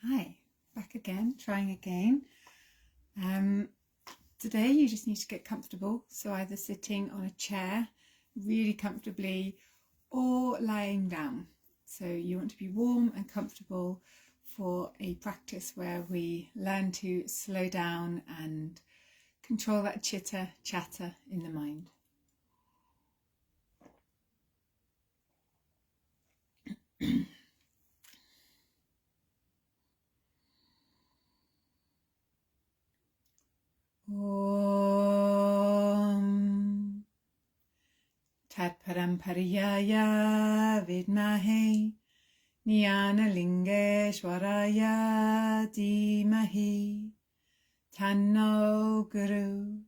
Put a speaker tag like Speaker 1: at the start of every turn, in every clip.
Speaker 1: Hi, back again, trying again. Today you just need to get comfortable, so either sitting on a chair really comfortably or lying down. So you want to be warm and comfortable for a practice where we learn to slow down and control that chitter chatter in the mind. Om Tat Parampariyaya Vidmahe Jnana Lingeshwaraya Dhimahi Tanno Guru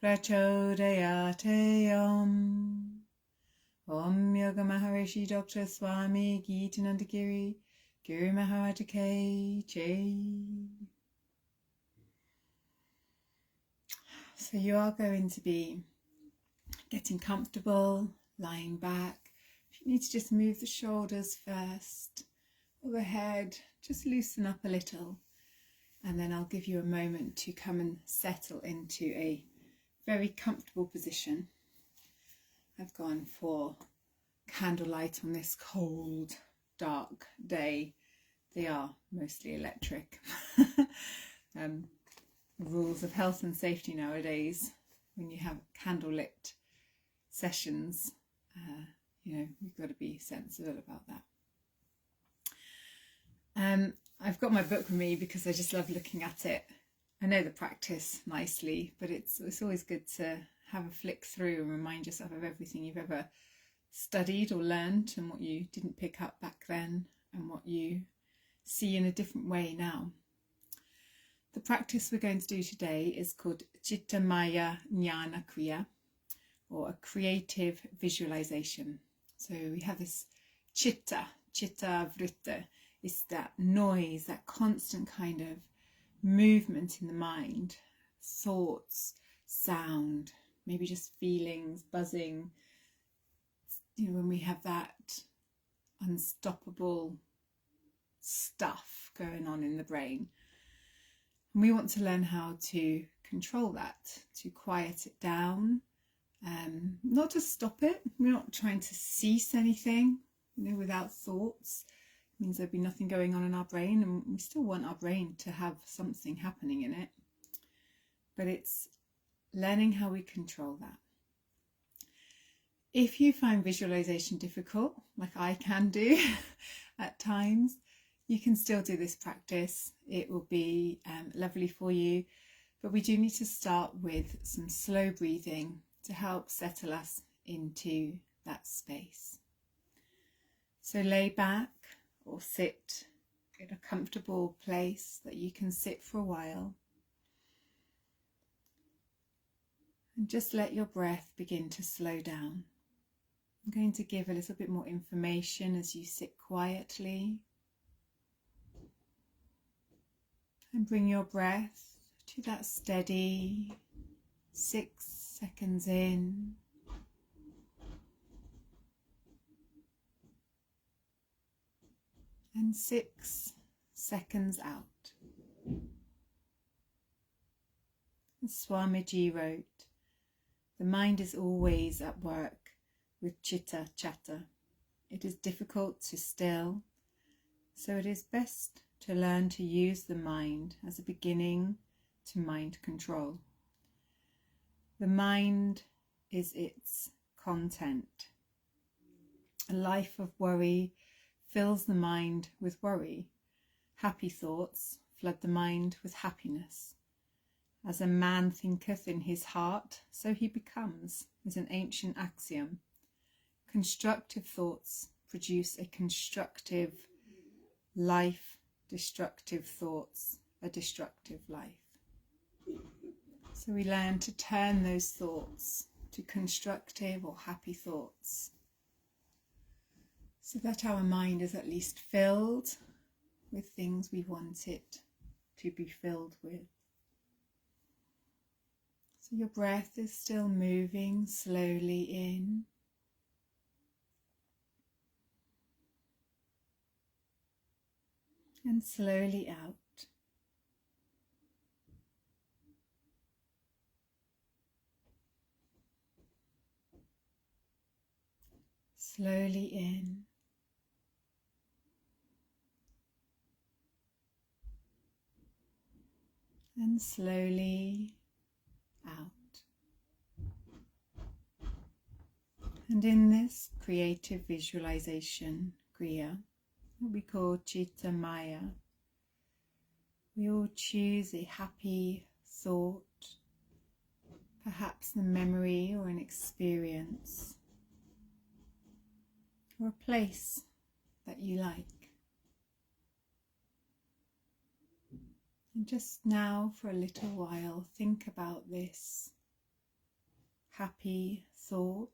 Speaker 1: Prachodayate Om Yoga Maharishi Dr. Swami Gitanandagiri Guru Maharaj Ki Jai. So you are going to be getting comfortable, lying back. If you need to just move the shoulders first, or the head, just loosen up a little. And then I'll give you a moment to come and settle into a very comfortable position. I've gone for candlelight on this cold, dark day. They are mostly electric. Rules of health and safety nowadays, when you have candlelit sessions, you've got to be sensible about that. I've got my book with me because I just love looking at it. I know the practice nicely, but it's always good to have a flick through and remind yourself of everything you've ever studied or learned and what you didn't pick up back then and what you see in a different way now. The practice we're going to do today is called Chittamaya Jnana Kriya, or a creative visualization. So we have this chitta vritta. It's that noise, that constant kind of movement in the mind, thoughts, sound, maybe just feelings, buzzing. When we have that unstoppable stuff going on in the brain. And we want to learn how to control that, to quiet it down, not to stop it. We're not trying to cease anything, without thoughts. It means there'll be nothing going on in our brain, and we still want our brain to have something happening in it. But it's learning how we control that. If you find visualization difficult, like I can do at times, you can still do this practice. It will be lovely for you, but we do need to start with some slow breathing to help settle us into that space. So lay back or sit in a comfortable place that you can sit for a while. And just let your breath begin to slow down. I'm going to give a little bit more information as you sit quietly. And bring your breath to that steady 6 seconds in and 6 seconds out. As Swamiji wrote, the mind is always at work with chitter chatter. It is difficult to still, so it is best to learn to use the mind as a beginning to mind control. The mind is its content. A life of worry fills the mind with worry. Happy thoughts flood the mind with happiness. As a man thinketh in his heart, so he becomes, is an ancient axiom. Constructive thoughts produce a constructive life. Destructive thoughts, a destructive life. So we learn to turn those thoughts to constructive or happy thoughts, so that our mind is at least filled with things we want it to be filled with. So your breath is still moving slowly in. and slowly out. Slowly in and slowly out. And in this creative visualization, Kriya, what we call Chittamaya, we all choose a happy thought, perhaps a memory or an experience, or a place that you like. And just now, for a little while, think about this happy thought,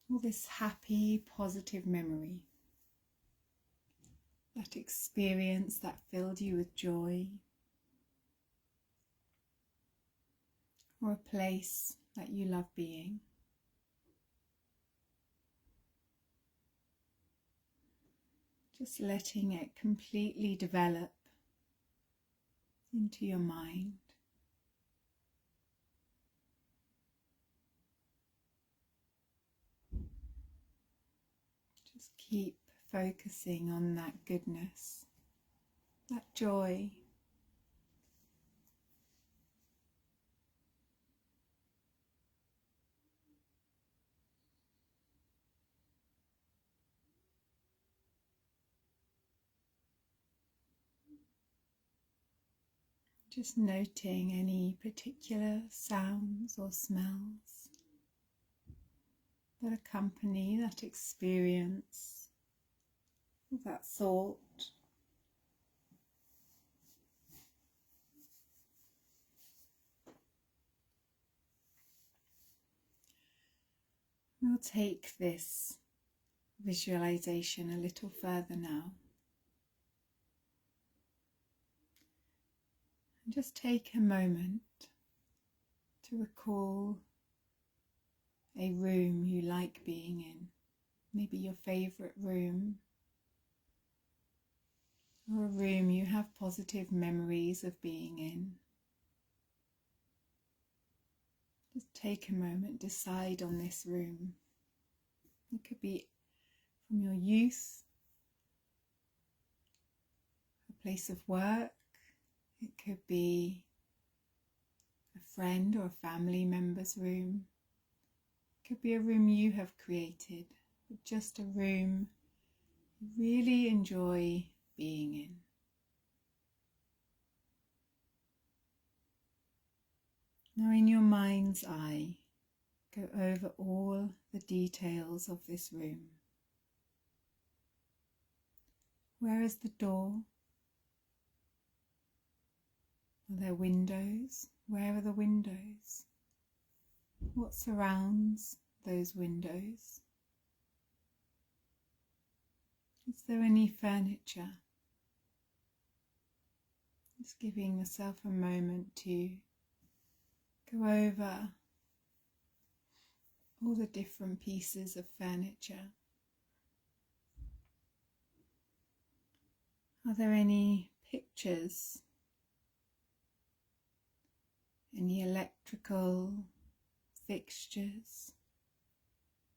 Speaker 1: or this happy, positive memory, that experience that filled you with joy, or a place that you love being. Just letting it completely develop into your mind. Just keep focusing on that goodness, that joy. Just noting any particular sounds or smells that accompany that experience, that thought. We'll take this visualization a little further now. And just take a moment to recall a room you like being in, maybe your favourite room, or a room you have positive memories of being in. Just take a moment, decide on this room. It could be from your youth, a place of work, it could be a friend or a family member's room, it could be a room you have created, but just a room you really enjoy being in. Now in your mind's eye, go over all the details of this room. Where is the door? Are there windows? Where are the windows? What surrounds those windows? Is there any furniture? Just giving yourself a moment to go over all the different pieces of furniture. Are there any pictures? Any electrical fixtures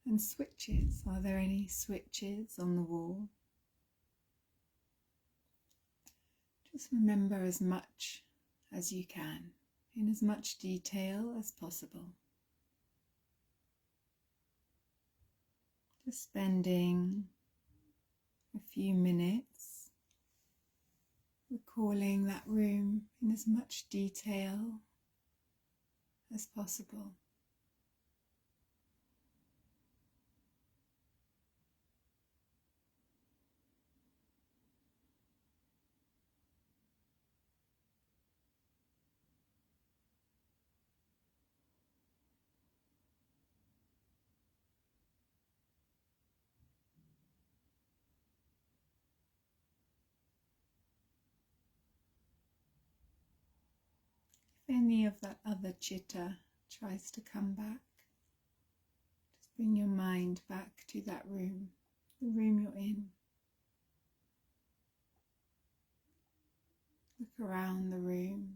Speaker 1: and switches? Are there any switches on the wall? Just remember as much as you can, in as much detail as possible. Just spending a few minutes recalling that room in as much detail as possible. If any of that other chitter tries to come back, just bring your mind back to that room, the room you're in. around the room.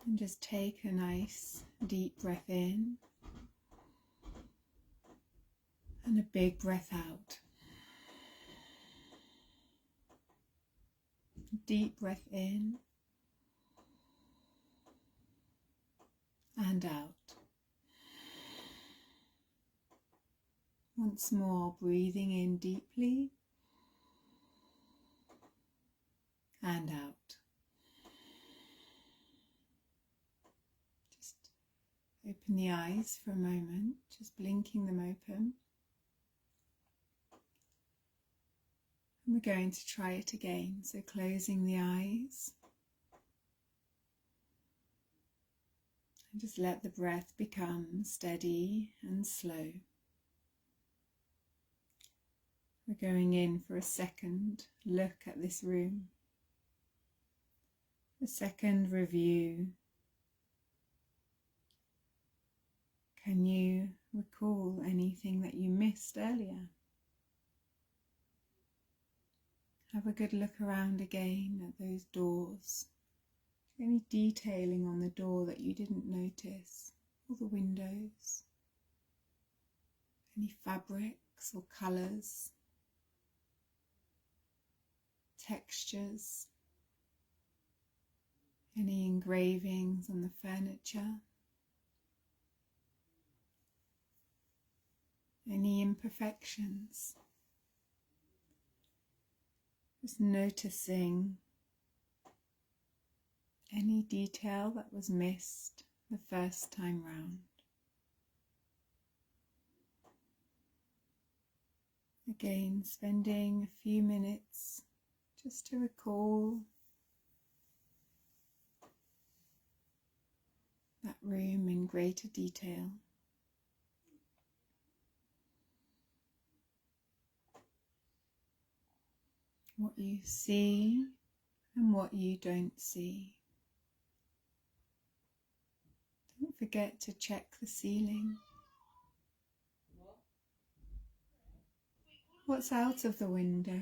Speaker 1: And just take a nice deep breath in and a big breath out. Deep breath in and out. Once more, breathing in deeply and out. Just open the eyes for a moment, just blinking them open. And we're going to try it again, so closing the eyes. And just let the breath become steady and slow. We're going in for a second look at this room. A second review. Can you recall anything that you missed earlier? Have a good look around again at those doors. Any detailing on the door that you didn't notice, or the windows? Any fabrics or colours, textures? Any engravings on the furniture? Any imperfections? Just noticing any detail that was missed the first time round. Again, spending a few minutes just to recall that room in greater detail. What you see and what you don't see. Don't forget to check the ceiling. What's out of the window?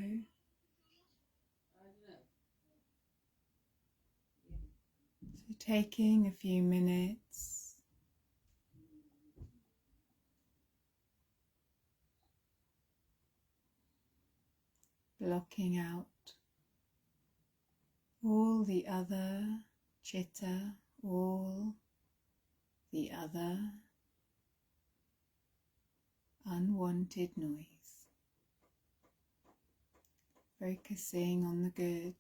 Speaker 1: So taking a few minutes blocking out all the other chitter, all the other unwanted noise. Focusing on the good,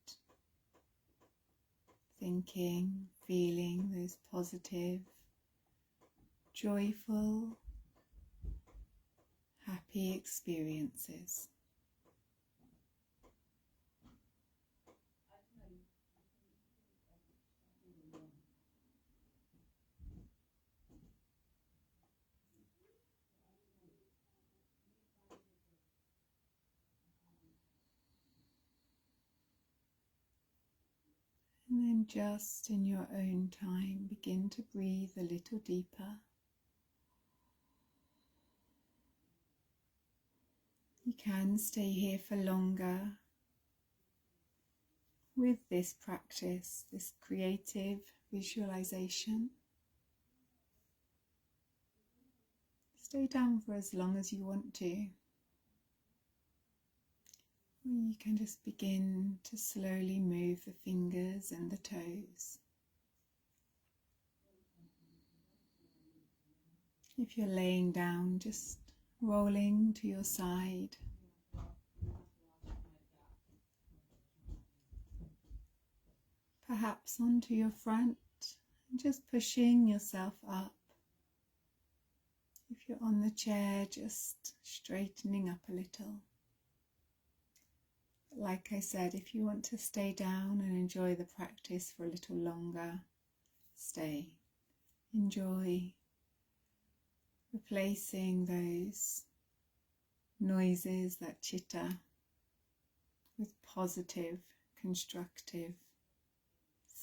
Speaker 1: thinking, feeling those positive, joyful, happy experiences. And then just in your own time, begin to breathe a little deeper. You can stay here for longer with this practice, this creative visualization. Stay down for as long as you want to. You can just begin to slowly move the fingers and the toes. If you're laying down, just rolling to your side. Perhaps onto your front, and just pushing yourself up. If you're on the chair, just straightening up a little. Like I said, if you want to stay down and enjoy the practice for a little longer, stay. Enjoy replacing those noises, that chitter, positive, constructive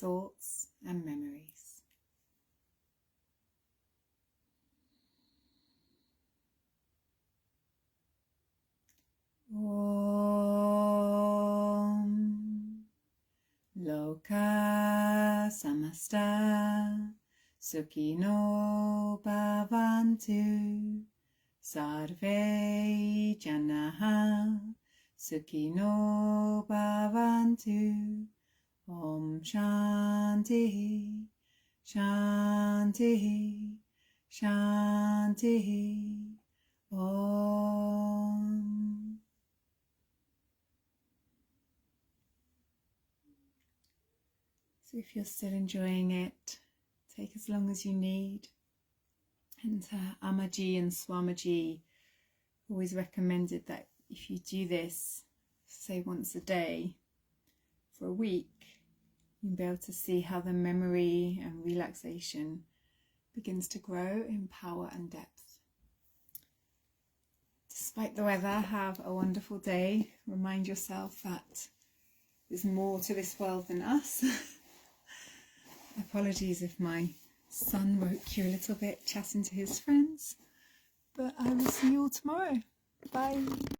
Speaker 1: thoughts and memories. Om Loka Samasta Sukhino Bhavantu Sarve Janaha Sukhino Bhavantu. Om Shanti Shanti Shanti Om. So if you're still enjoying it, take as long as you need. And Amaji and Swamiji always recommended that if you do this, say once a day, for a week, you'll be able to see how the memory and relaxation begins to grow in power and depth. Despite the weather, have a wonderful day. Remind yourself that there's more to this world than us. Apologies if my son woke you a little bit chatting to his friends, but I will see you all tomorrow. Bye.